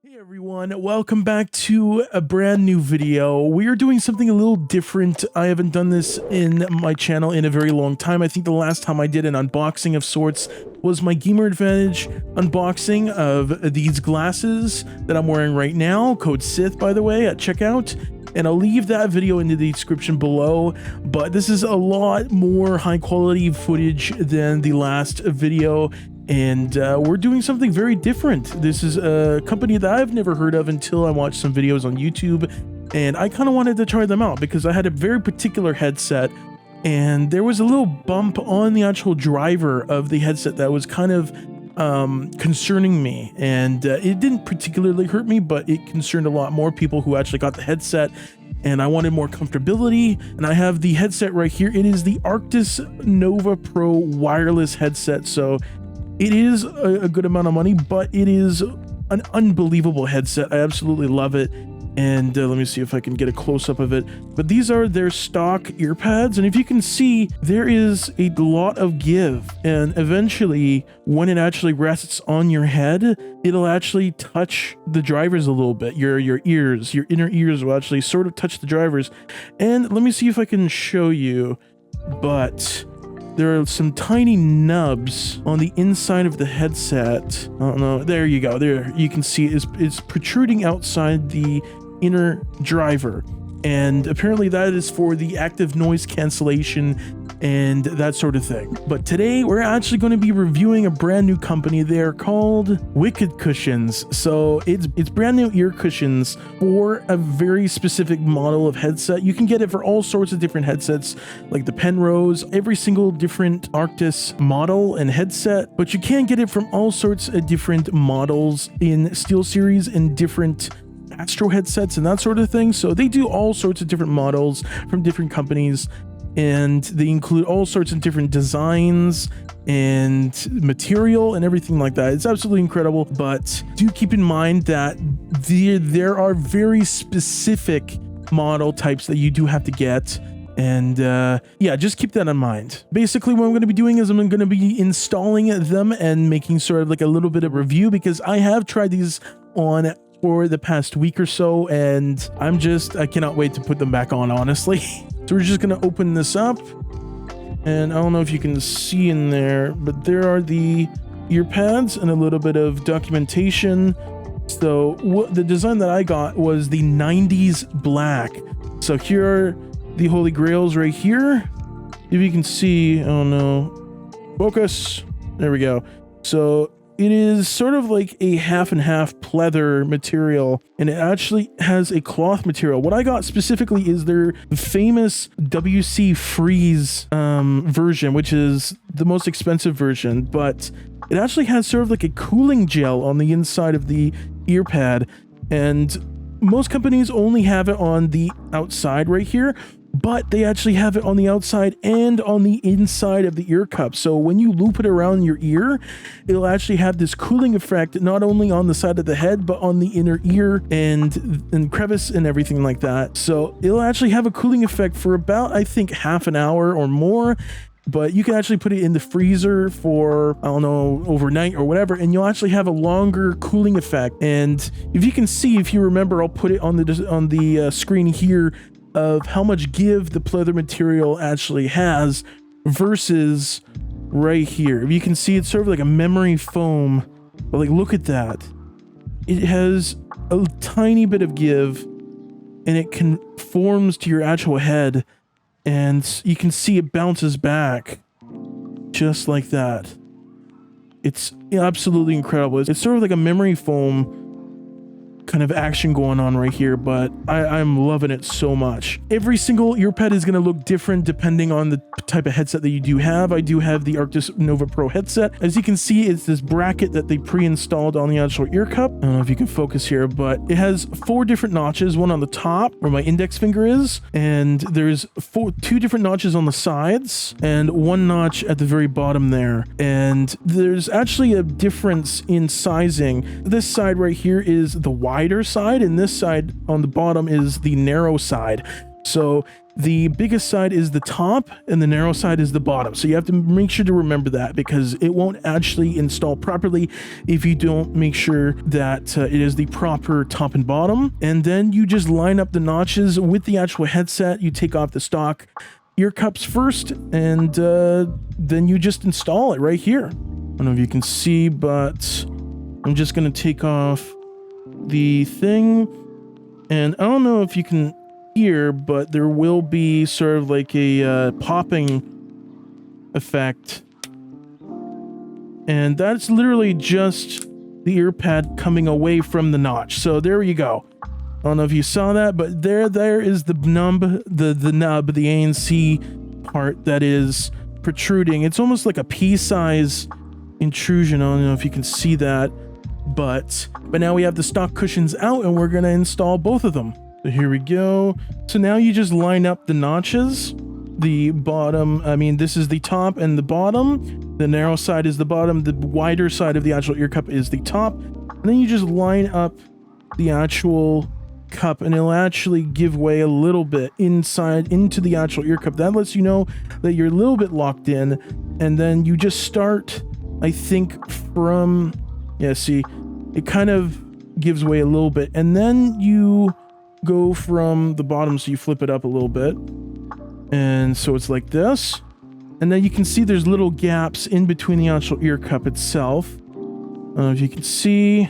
Hey everyone, welcome back to a brand new video. We are doing something a little different. I haven't done this in my channel in a very long time. I think the last time I did an unboxing of sorts was my Gamer Advantage unboxing of these glasses that I'm wearing right now. Code SYTH, by the way, at checkout. And I'll leave that video in the description below, but this is a lot more high quality footage than the last video. And we're doing something very different. This is a company that I've never heard of until I watched some videos on YouTube, and I kind of wanted to try them out because I had a very particular headset, and there was a little bump on the actual driver of the headset that was kind of concerning me, and it didn't particularly hurt me, but it concerned a lot more people who actually got the headset, and I wanted more comfortability. And I have the headset right here. It is the Arctis Nova Pro wireless headset, so it is a good amount of money, but it is an unbelievable headset. I absolutely love it. And let me see if I can get a close-up of it. But these are their stock earpads, and if you can see, there is a lot of give. And eventually, when it actually rests on your head, it'll actually touch the drivers a little bit. Your ears, your inner ears will actually sort of touch the drivers. And let me see if I can show you, but there are some tiny nubs on the inside of the headset. I don't know. There you go. There you can see it's protruding outside the inner driver. And apparently that is for the active noise cancellation and that sort of thing. But today we're actually going to be reviewing a brand new company. They're called Wicked Cushions. So it's brand new ear cushions for a very specific model of headset. You can get it for all sorts of different headsets, like the Penrose, every single different Arctis model and headset, but you can get it from all sorts of different models in Steelseries and different Astro headsets and that sort of thing. So they do all sorts of different models from different companies, and they include all sorts of different designs and material and everything like that. It's absolutely incredible, but do keep in mind that there are very specific model types that you do have to get. And yeah, just keep that in mind. Basically, what I'm going to be doing is I'm going to be installing them and making sort of like a little bit of review, because I have tried these on for the past week or so, and I cannot wait to put them back on, honestly. So we're just gonna open this up, and I don't know if you can see in there, but there are the ear pads and a little bit of documentation. So the design that I got was the 90s black. So here are the holy grails right here. If you can see, I don't know, focus, there we go. So it is sort of like a half and half pleather material, and it actually has a cloth material. What I got specifically is their famous WC Freeze version, which is the most expensive version, but it actually has sort of like a cooling gel on the inside of the ear pad, and most companies only have it on the outside right here, but they actually have it on the outside and on the inside of the ear cup. So when you loop it around your ear, it'll actually have this cooling effect, not only on the side of the head, but on the inner ear and crevice and everything like that. So it'll actually have a cooling effect for about, I think, half an hour or more. But you can actually put it in the freezer for, I don't know, overnight or whatever, and you'll actually have a longer cooling effect. And if you can see, if you remember, I'll put it on the screen here of how much give the pleather material actually has versus right here. If you can see, it's sort of like a memory foam, but like, look at that. It has a tiny bit of give, and it conforms to your actual head, and you can see it bounces back just like that. It's absolutely incredible. It's sort of like a memory foam kind of action going on right here, but I'm loving it so much. Every single ear pad is going to look different depending on the type of headset that you do have. I do have the Arctis Nova Pro headset. As you can see, it's this bracket that they pre-installed on the actual ear cup. I don't know if you can focus here, but it has 4 different notches, one on the top where my index finger is, and there's 2 different notches on the sides and 1 notch at the very bottom there. And there's actually a difference in sizing. This side right here is the wider side, and this side on the bottom is the narrow side. So the biggest side is the top and the narrow side is the bottom. So you have to make sure to remember that, because it won't actually install properly if you don't make sure that it is the proper top and bottom. And then you just line up the notches with the actual headset. You take off the stock ear cups first, and then you just install it right here. I don't know if you can see, but I'm just going to take off the thing, and I don't know if you can hear, but there will be sort of like a popping effect, and that's literally just the ear pad coming away from the notch. So there you go. I don't know if you saw that, but there is the nub, the nub, the ANC part that is protruding. It's almost like a pea-size intrusion. I don't know if you can see that, but now we have the stock cushions out, and we're gonna install both of them. So here we go. So now you just line up the notches. The bottom, I mean, this is the top and the bottom. The narrow side is the bottom. The wider side of the actual ear cup is the top. And then you just line up the actual cup, and it'll actually give way a little bit inside into the actual ear cup. That lets you know that you're a little bit locked in. And then you just start, I think, from, yeah, see, it kind of gives way a little bit. And then you go from the bottom, so you flip it up a little bit, and so it's like this. And then you can see there's little gaps in between the actual ear cup itself. I don't know if you can see.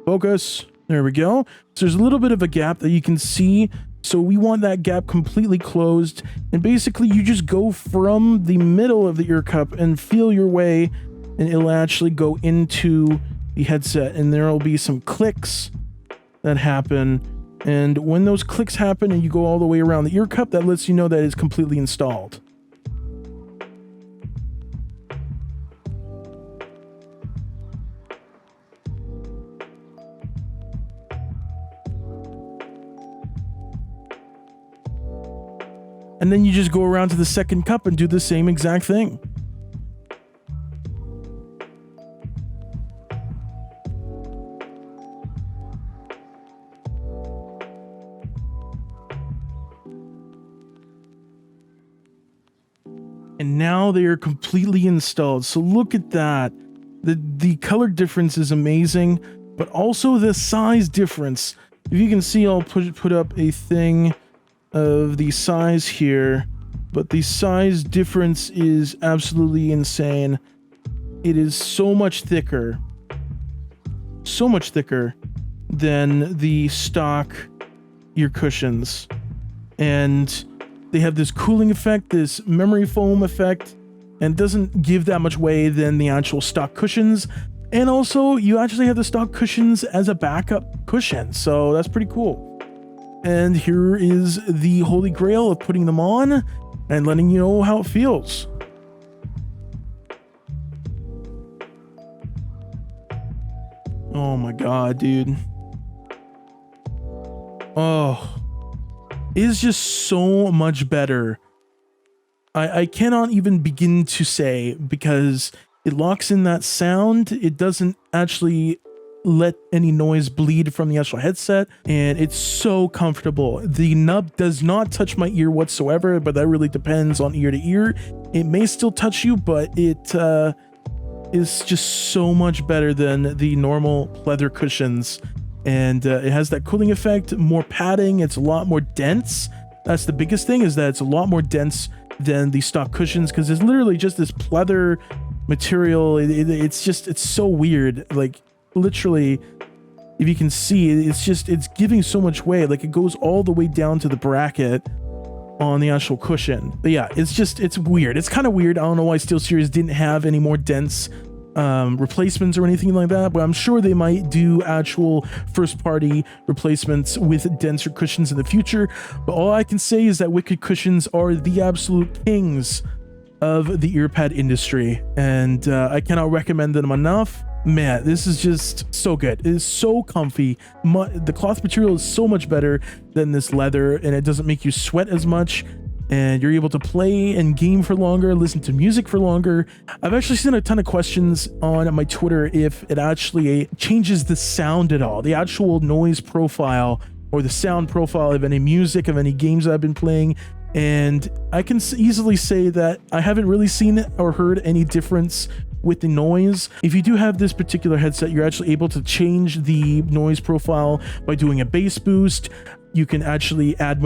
Focus. There we go. So there's a little bit of a gap that you can see, so we want that gap completely closed. And basically you just go from the middle of the ear cup and feel your way, and it'll actually go into the headset, and there will be some clicks that happen. And when those clicks happen and you go all the way around the ear cup, that lets you know that it's completely installed. And then you just go around to the second cup and do the same exact thing. And now they are completely installed. So look at that. The color difference is amazing, but also the size difference. If you can see, I'll put up a thing of the size here, but the size difference is absolutely insane. It is so much thicker than the stock ear cushions. And they have this cooling effect, this memory foam effect, and doesn't give that much way than the actual stock cushions. And also, you actually have the stock cushions as a backup cushion, so that's pretty cool. And here is the holy grail of putting them on and letting you know how it feels. Oh my god, dude. Oh. Is just so much better. I cannot even begin to say, because it locks in that sound. It doesn't actually let any noise bleed from the actual headset, and it's so comfortable. The nub does not touch my ear whatsoever, but that really depends on ear to ear. It may still touch you, but it is just so much better than the normal leather cushions. And it has that cooling effect, more padding, it's a lot more dense. That's the biggest thing, is that it's a lot more dense than the stock cushions, because it's literally just this pleather material. It's so weird. Like, literally, if you can see, it's giving so much weight. Like, it goes all the way down to the bracket on the actual cushion. But yeah, it's weird. It's kind of weird. I don't know why Steelseries didn't have any more dense replacements or anything like that, but I'm sure they might do actual first-party replacements with denser cushions in the future. But all I can say is that Wicked cushions are the absolute kings of the earpad industry, and I cannot recommend them enough. Man, this is just so good. It is so comfy. The cloth material is so much better than this leather, and it doesn't make you sweat as much. And you're able to play and game for longer, listen to music for longer. I've actually seen a ton of questions on my Twitter if it actually changes the sound at all, the actual noise profile or the sound profile of any music, of any games that I've been playing. and I can easily say that I haven't really seen or heard any difference with the noise. If you do have this particular headset, you're actually able to change the noise profile by doing a bass boost. You can actually add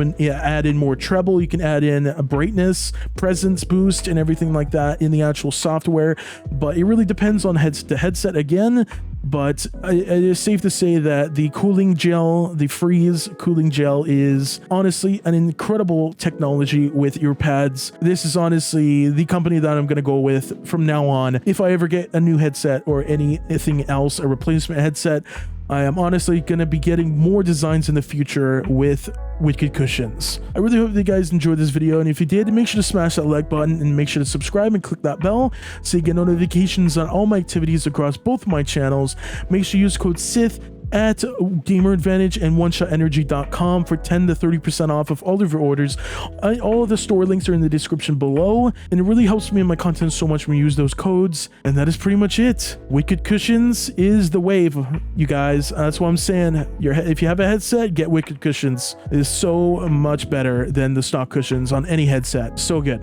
in more treble. You can add in a brightness, presence boost, and everything like that in the actual software. But it really depends on the headset again. But it is safe to say that the cooling gel, the freeze cooling gel, is honestly an incredible technology with ear pads. This is honestly the company that I'm going to go with from now on. If I ever get a new headset or anything else, a replacement headset, I am honestly going to be getting more designs in the future with wicked cushions. I really hope you guys enjoyed this video, and if you did, make sure to smash that like button and make sure to subscribe and click that bell so you get notifications on all my activities across both my channels. Make sure you use code SYTH at Gamer Advantage and OneShotEnergy.com for 10 to 30% off of all of your orders. All of the store links are in the description below, and it really helps me in my content so much when you use those codes. And that is pretty much it. Wicked cushions is the wave, you guys. That's what I'm saying. If you have a headset, get wicked cushions. It is so much better than the stock cushions on any headset. So good.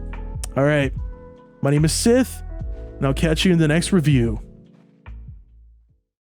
All right, my name is SYTH, and I'll catch you in the next review.